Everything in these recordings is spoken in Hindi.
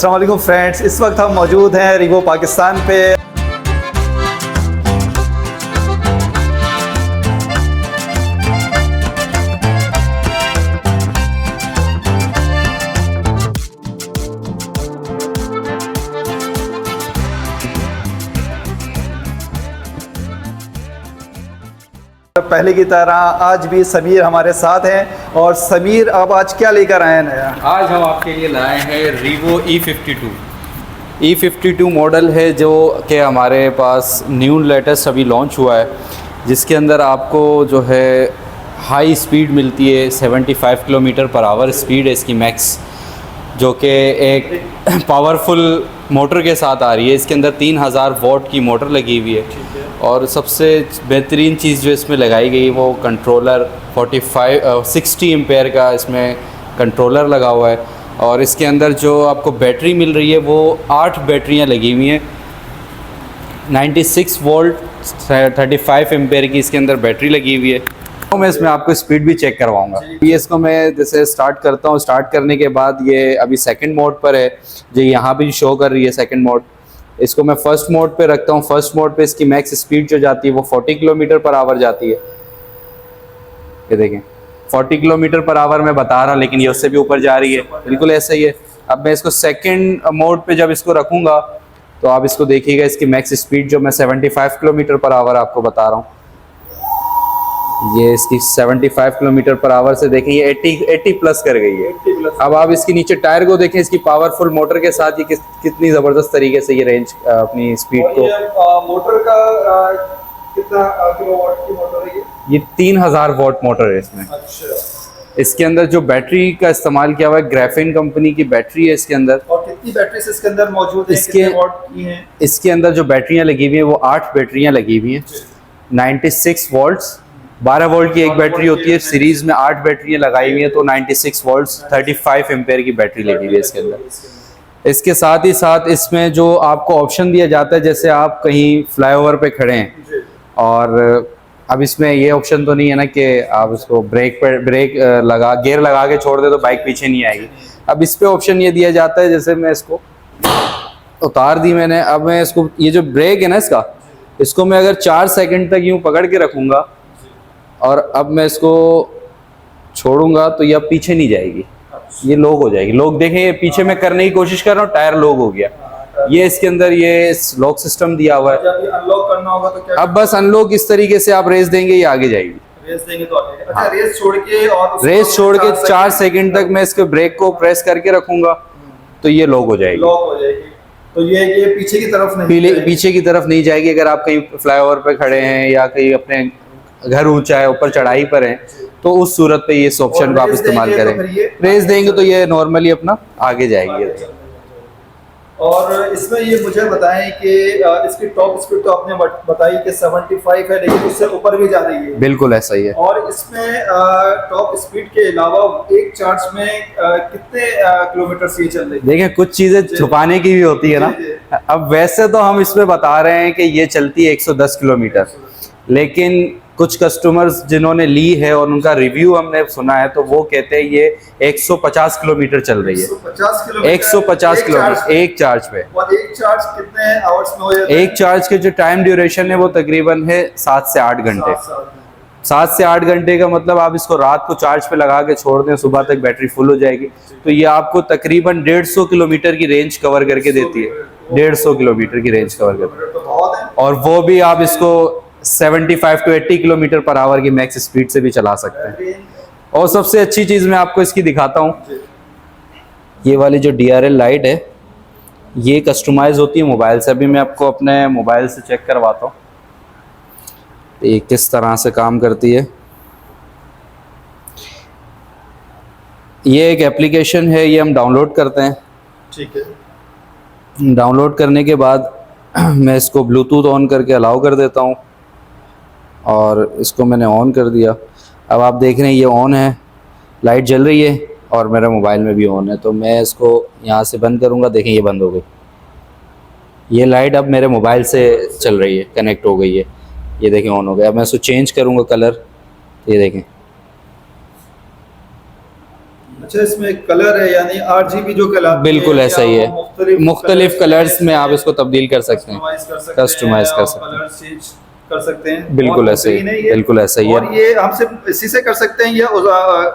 अस्सलाम वालेकुम फ्रेंड्स, इस वक्त हम मौजूद हैं रिवो पाकिस्तान पे। पहले की तरह आज भी समीर हमारे साथ हैं। और समीर, आप आज क्या लेकर आए हैं नया? आज हम आपके लिए लाए हैं Revo E52। E52 मॉडल है जो कि हमारे पास न्यू लेटेस्ट अभी लॉन्च हुआ है, जिसके अंदर आपको जो है हाई स्पीड मिलती है। 75 किलोमीटर पर आवर स्पीड है इसकी मैक्स, जो कि एक पावरफुल मोटर के साथ आ रही है। इसके अंदर 3000 वॉट की मोटर लगी हुई है। और सबसे बेहतरीन चीज़ जो इसमें लगाई गई वो कंट्रोलर 60 एम्पेयर का इसमें कंट्रोलर लगा हुआ है। और इसके अंदर जो आपको बैटरी मिल रही है वो 8 बैटरियां लगी हुई हैं। 96 वोल्ट 35 एम्पेयर की इसके अंदर बैटरी लगी हुई है। तो मैं इसमें आपको स्पीड भी चेक करवाऊंगा। ये इसको मैं जैसे स्टार्ट करता हूँ, स्टार्ट करने के बाद ये अभी सेकंड मोड पर है, जो यहाँ भी शो कर रही है सेकंड मोड। इसको मैं फर्स्ट मोड पे रखता हूँ। फर्स्ट मोड पे इसकी मैक्स स्पीड जो जाती है वो 40 किलोमीटर पर आवर जाती है। ये देखें 40 किलोमीटर पर आवर मैं बता रहा हूँ, लेकिन ये उससे भी ऊपर जा रही है। बिल्कुल ऐसा ही है। अब मैं इसको सेकंड मोड पे जब इसको रखूँगा तो आप इसको देखिएगा, इसकी मैक्स स्पीड जो मैं 75 किलोमीटर पर आवर आपको बता रहा हूँ, ये इसकी 75 किलोमीटर पर आवर से देखें ये 80 प्लस कर गई है। अब आप इसके नीचे टायर को देखें, इसकी पावरफुल मोटर के साथ ये कितनी ज़बरदस्त तरीके से ये रेंज अपनी स्पीड को। मोटर का कितना किलोवाट की मोटर है ये 3000 वॉट मोटर है इसमें। अच्छा। इसके अंदर जो बैटरी का इस्तेमाल किया हुआ है, ग्राफीन कंपनी की बैटरी है इसके अंदर। और कितनी बैटरीज इसके अंदर मौजूद है? इसके कितने वॉट की हैं? इसके अंदर जो बैटरियां लगी हुई हैं वो 8 बैटरियां लगी हुई हैं। 96 वोल्ट्स 12 वोल्ट की एक बैटरी होती है, सीरीज में 8 बैटरियां लगाई हुई हैं, तो 96 वोल्ट्स 35 एम्पेयर की बैटरी लगी हुई है इसके अंदर। इसके साथ ही साथ इसमें जो आपको ऑप्शन दिया जाता है, जैसे आप कहीं फ्लाईओवर पे खड़े हैं और अब इसमें ये ऑप्शन तो नहीं है ना कि आप उसको ब्रेक गियर लगा के छोड़ दे तो बाइक पीछे नहीं आएगी। अब इस पे ऑप्शन ये दिया जाता है, जैसे मैं इसको उतार दी मैंने, अब मैं इसको ये जो ब्रेक है ना इसको मैं अगर 4 सेकंड तक यूं पकड़ के रखूंगा और अब मैं इसको छोड़ूंगा तो ये अब पीछे नहीं जाएगी, ये लॉक हो जाएगी। लॉक देखें, ये पीछे मैं करने की कोशिश कर रहा हूँ, टायर लॉक हो गया। ये इसके अंदर ये लॉक सिस्टम दिया हुआ है। जब ये अनलॉक करना होगा तो क्या? अब बस अनलॉक इस तरीके से आप रेस देंगे, ये आगे जाएगी। रेस देंगे तो आगे। अच्छा, रेस छोड़ के और रेस छोड़ के 4 सेकंड तक मैं इसके ब्रेक को प्रेस करके रखूंगा तो ये लॉक हो जाएगी। लॉक हो जाएगी। तो ये पीछे की तरफ नहीं पीछे की तरफ नहीं जाएगी। अगर आप कहीं फ्लाईओवर पे खड़े हैं या कहीं अपने घर ऊंचा है, ऊपर चढ़ाई पर है, तो उस सूरत पे ये इस ऑप्शन को आप इस्तेमाल करें। रेस देंगे तो ये नॉर्मली अपना आगे जाएगी। और इसमें ये मुझे बताएं कि इसकी टॉप स्पीड तो आपने बताई कि 75 है, लेकिन उससे ऊपर भी जा रही है। बिल्कुल ऐसा ही है। और इसमें टॉप स्पीड के अलावा एक चार्ज में कितने किलोमीटर से चल रही है? देखिए, कुछ चीजें छुपाने की भी होती है ना। अब वैसे तो हम इसमें बता रहे हैं कि ये चलती है 110 किलोमीटर, लेकिन कुछ कस्टमर्स जिन्होंने ली है और उनका रिव्यू हमने सुना है तो वो कहते हैं ये 150 किलोमीटर चल रही है। 150 किलोमीटर एक चार्ज पे। और एक चार्ज कितने आवर्स में हो जाता है? एक चार्ज के जो टाइम ड्यूरेशन है वो तकरीबन है 7 से 8 घंटे। 7 से 8 घंटे का मतलब आप इसको रात को चार्ज पे लगा के छोड़ दें, सुबह तक बैटरी फुल हो जाएगी। तो ये आपको तकरीबन 150 किलोमीटर की रेंज कवर करके देती है। 150 किलोमीटर की रेंज कवर करती है। और वो भी आप इसको 75 to 80 किलोमीटर पर आवर की मैक्स स्पीड से भी चला सकते हैं। और सबसे अच्छी चीज़ मैं आपको इसकी दिखाता हूँ, ये वाली जो DRL लाइट है ये कस्टमाइज होती है मोबाइल से। अभी मैं आपको अपने मोबाइल से चेक करवाता हूँ ये किस तरह से काम करती है। ये एक एप्लीकेशन है, ये हम डाउनलोड करते हैं। ठीक है। डाउनलोड करने के बाद मैं इसको ब्लूटूथ ऑन करके अलाउ कर देता हूँ और इसको मैंने ऑन कर दिया। अब आप देख रहे हैं ये ऑन है, लाइट जल रही है और मेरा मोबाइल में भी ऑन है। तो मैं इसको यहाँ से बंद करूँगा, देखें ये बंद हो गई। ये लाइट अब मेरे मोबाइल से चल रही है, कनेक्ट हो गई है। ये देखें ऑन हो गया। अब मैं इसको चेंज करूँगा कलर, तो ये देखें अच्छा, इसमें कलर है यानी RGB जो कलर बिल्कुल ऐसा ही है, मुख्तलिफ कलर्स में आप इसको तब्दील कर सकते हैं, कस्टमाइज कर सकते हैं, कलर चेंज कर सकते हैं। बिल्कुल और ऐसे ही, बेहतरीन है ये। बिल्कुल ऐसा ही है। और ये हम सिर्फ इसी से कर सकते हैं या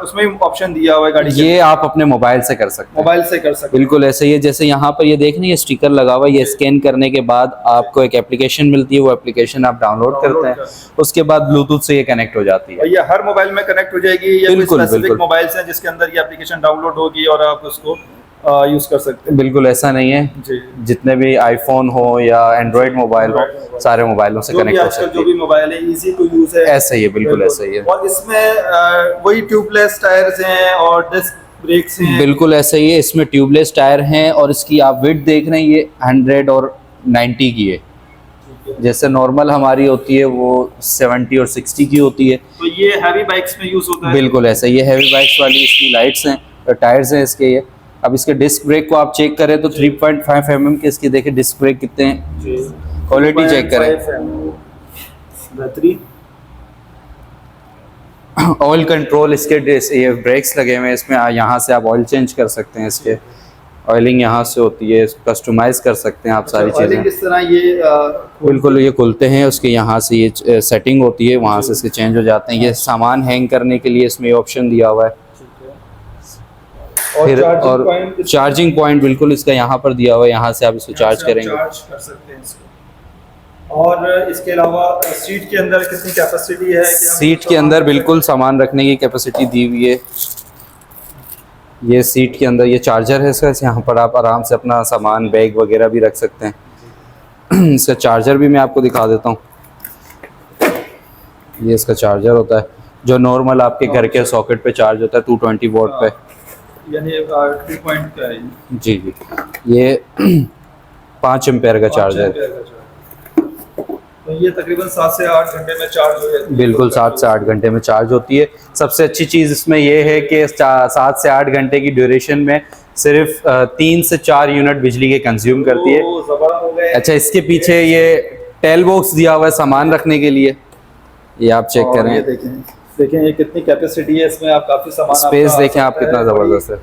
उसमें ऑप्शन दिया हुआ है गाड़ी के? ये आप अपने मोबाइल से कर सकते हैं, मोबाइल से कर सकते हैं। बिल्कुल ऐसे ही है। जैसे यहाँ पर ये देख रहे हैं, ये स्टिकर लगा हुआ है, ये स्कैन करने के बाद आपको एक एप्लीकेशन मिलती है, वो एप्लीकेशन आप डाउनलोड करते हैं, उसके बाद ब्लूटूथ से ये कनेक्ट हो जाती है। और ये हर मोबाइल में कनेक्ट हो जाएगी या बिल्कुल, कोई स्पेसिफिक बिल्कुल। मोबाइल्स हैं जिसके अंदर ये एप्लीकेशन डाउनलोड होगी और आप उसको यूज कर सकते हैं? बिल्कुल ऐसा नहीं है, जी। जितने भी आईफोन हो या एंड्रॉयड मोबाइल हो, सारे मोबाइलों से जो भी कनेक्ट हो आजकल सकती जो है। भी मोबाइल है इजी टू यूज है। ऐसा ही है, बिल्कुल ऐसा ही है। और इसमें वही ट्यूबलेस टायर्स हैं और डिस्क ब्रेक्स हैं। बिल्कुल ऐसा ही है, इसमें ट्यूबलेस टायर हैं और इसकी आप विड्थ देख रहे हैं, ये 100 और 90 की है। जैसे नॉर्मल हमारी होती है वो 70 और 60 की होती है। तो ये हैवी बाइक्स में यूज होता है? बिल्कुल ऐसा ही है, हैवी बाइक्स वाली इसकी लाइट्स हैं, टायर्स हैं इसके ये। अब इसके डिस्क ब्रेक को आप चेक करें तो 3.5 mm के इसके देखें डिस्क ब्रेक कितने हैं, जी। क्वालिटी चेक करें। बेहतरीन। ऑयल कंट्रोल इसके ये ब्रेक्स लगे हुए हैं इसमें, यहाँ से आप ऑयल चेंज कर सकते हैं, इसके ऑयलिंग यहाँ से होती है, कस्टमाइज कर सकते हैं आप सारी चीज़ें। किस तरह ये बिल्कुल ये खुलते हैं, उसके यहाँ से ये सेटिंग होती है, वहाँ से इसके चेंज हो जाते हैं। ये सामान हैंग करने के लिए इसमें ऑप्शन दिया हुआ है। फिर और चार्जिंग पॉइंट बिल्कुल इसका यहाँ पर दिया हुआ है, यहाँ से आप इसको चार्ज करेंगे। चार्ज कर सकते हैं इसको। और इसके अलावा सीट के अंदर कितनी कैपेसिटी है? सीट के अंदर बिल्कुल सामान रखने की कैपेसिटी दी हुई है। ये सीट के अंदर ये चार्जर है इसका, यहाँ पर आप आराम से अपना सामान बैग वगैरह भी रख सकते हैं। इसका चार्जर भी मैं आपको दिखा देता हूँ। ये इसका चार्जर होता है जो नॉर्मल आपके घर के सॉकेट पे चार्ज होता है 220 वोल्ट पे, यानी 2 पॉइंट का है। जी जी। ये 5 एम्पेयर का चार्जर है। तो ये तकरीबन 7 से 8 घंटे में चार्ज हो जाती है? बिल्कुल 7 से 8 घंटे में चार्ज होती है। सबसे अच्छी चीज़ इसमें ये है कि 7 से 8 घंटे की ड्यूरेशन में सिर्फ 3 से 4 यूनिट बिजली के कंज्यूम करती है। हो गए। अच्छा, इसके पीछे ये टेल बॉक्स दिया हुआ है सामान रखने के लिए, ये आप चेक करें। ये देखें ये कितनी कैपेसिटी है इसमें, आप काफ़ी सामान स्पेस देखें आप कितना ज़बरदस्त है,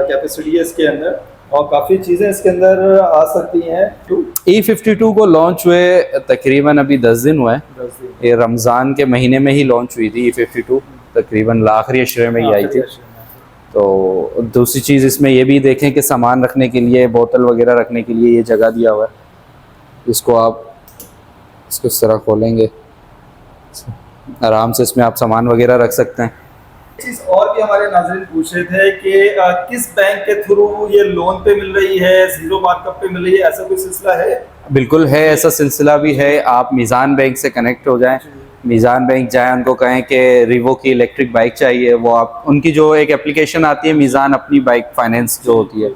कैपेसिटी है इसके अंदर और काफ़ी चीज़ें इसके अंदर आ सकती हैं। E52 को लॉन्च हुए तकरीबन अभी 10 दिन हुए हैं। ये रमज़ान के महीने में ही लॉन्च हुई थी E52, तकरीबन आखिरी अशरे में ही आई थी। तो दूसरी चीज़ इसमें ये भी देखें कि सामान रखने के लिए, बोतल वगैरह रखने के लिए ये जगह दिया हुआ है। इसको आप इसको इस तरह खोलेंगे, आराम से इसमें आप सामान वगैरह रख सकते हैं। चीज़ और भी हमारे नाज़रीन पूछ रहे थे कि किस बैंक के थ्रू ये लोन पे मिल रही है, जीरो मार्कअप पे मिल रही है, ऐसा कोई सिलसिला है? बिल्कुल है, ऐसा सिलसिला भी है। आप मीज़ान बैंक से कनेक्ट हो जाएं, मीज़ान बैंक जाएं, उनको कहें कि रिवो की इलेक्ट्रिक बाइक चाहिए, वो आप उनकी जो एक एप्लीकेशन आती है मीज़ान अपनी बाइक फाइनेंस जो होती है,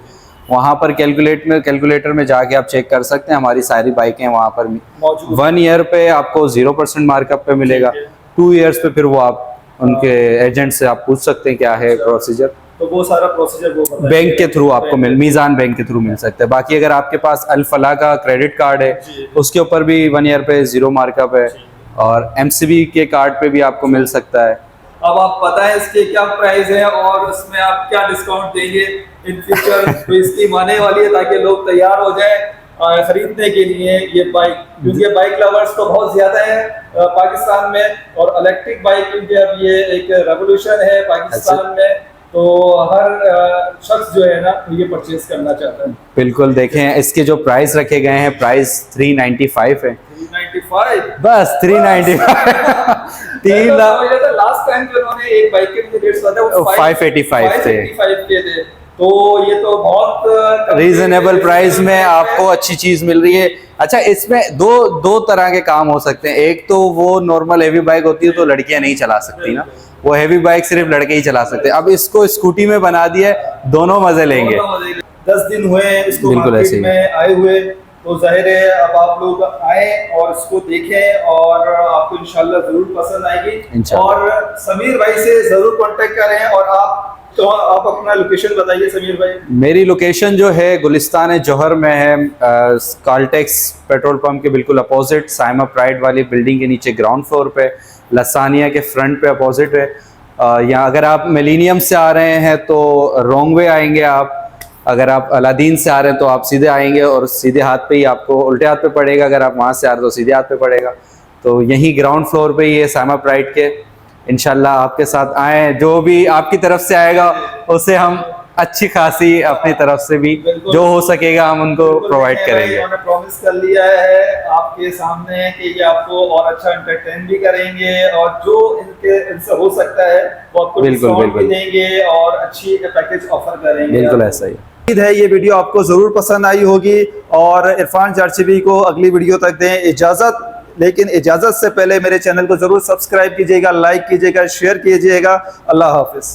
वहाँ पर कैलकुलेटर में जाके आप चेक कर सकते हैं। हमारी सारी बाइकें वहाँ पर मौजूद 1 ईयर पे आपको 0% मार्कअप पे मिलेगा, 2 ईयर्स पे फिर वो आप उनके एजेंट से आप पूछ सकते हैं क्या है प्रोसीजर। तो वो सारा प्रोसीजर वो बताएंगे। बैंक के थ्रू आपको मीज़ान बैंक के थ्रू मिल सकता है। बाकी अगर आपके पास अल फलाह का क्रेडिट कार्ड है, उसके ऊपर भी 1 ईयर पे 0 मार्कअप है, और MCB के कार्ड पे भी आपको मिल सकता है। अब आप बताएं इसके क्या प्राइस है और उसमें आप क्या डिस्काउंट देंगे इन फ्यूचर? तो स्कीम आने वाली है ताकि लोग तैयार हो जाएं खरीदने के लिए ये बाइक, क्योंकि बाइक लवर्स तो बहुत ज्यादा है पाकिस्तान में, और इलेक्ट्रिक बाइक क्योंकि अब ये एक रेवोल्यूशन है पाकिस्तान में, तो हर शख्स जो है ना ये परचेज करना चाहता है। बिल्कुल देखें, इसके जो प्राइस रखे गए हैं, प्राइस 395 है। 395 बस 395 3 लाख। लास्ट टाइम जो उन्होंने एक बाइक के मुझे रेट्स बताया वो 585 थे। 585 के थे, तो ये तो बहुत रीजनेबल प्राइस में आपको अच्छी चीज मिल रही है। अच्छा, इसमें दो तरह के काम हो सकते हैं। एक तो वो नॉर्मल हेवी बाइक होती है तो लड़कियां नहीं चला सकती ना, वो हेवी बाइक सिर्फ लड़के ही चला सकते हैं। अब इसको स्कूटी में बना दिया है, दोनों मजे लेंगे। 10 दिन हुए इसको बिल्कुल ऐसे मार्केट ही। में आए हुए, तो जाहिर है अब आप लोग आए और इसको देखें और आपको इंशाल्लाह जरूर पसंद आएगी। इंशाल्लाह। और समीर भाई से जरूर कांटेक्ट करें। और आप अपना लोकेशन बताइए समीर भाई। मेरी लोकेशन जो है गुलिस्तान जौहर में है, काल्टेक्स पेट्रोल पंप के बिल्कुल अपोजिट, साइमा प्राइड वाली बिल्डिंग के नीचे ग्राउंड फ्लोर पे, लसानिया के फ्रंट पे अपोजिट है। या अगर आप मिलेनियम से आ रहे हैं तो रॉन्ग वे आएंगे आप। अगर आप अलादीन से आ रहे हैं तो आप सीधे आएंगे और सीधे हाथ पे ही आपको उल्टे हाथ पे पड़ेगा। अगर आप वहाँ से आ रहे हैं तो सीधे हाथ पे पड़ेगा। तो यहीं ग्राउंड फ्लोर पे ही है सामा प्राइड के। इंशाल्लाह आपके साथ आए, जो भी आपकी तरफ से आएगा उसे हम अच्छी खासी अपनी तरफ से भी बिल्कुल। जो हो सकेगा हम उनको प्रोवाइड करेंगे। उन्होंने प्रॉमिस कर लिया है आपके सामने कि ये आपको और अच्छा एंटरटेन भी करेंगे और जो इनसे हो सकता है वो आपको बिल्कुल, डिस्काउंट भी बिल्कुल। देंगे और अच्छी पैकेज ऑफर करेंगे। बिल्कुल ऐसा ही। उम्मीद है ये वीडियो आपको जरूर पसंद आई होगी और इरफान जारचवी को अगली वीडियो तक दें इजाजत। लेकिन इजाजत से पहले मेरे चैनल को जरूर सब्सक्राइब कीजिएगा, लाइक कीजिएगा, शेयर कीजिएगा। अल्लाह हाफिज।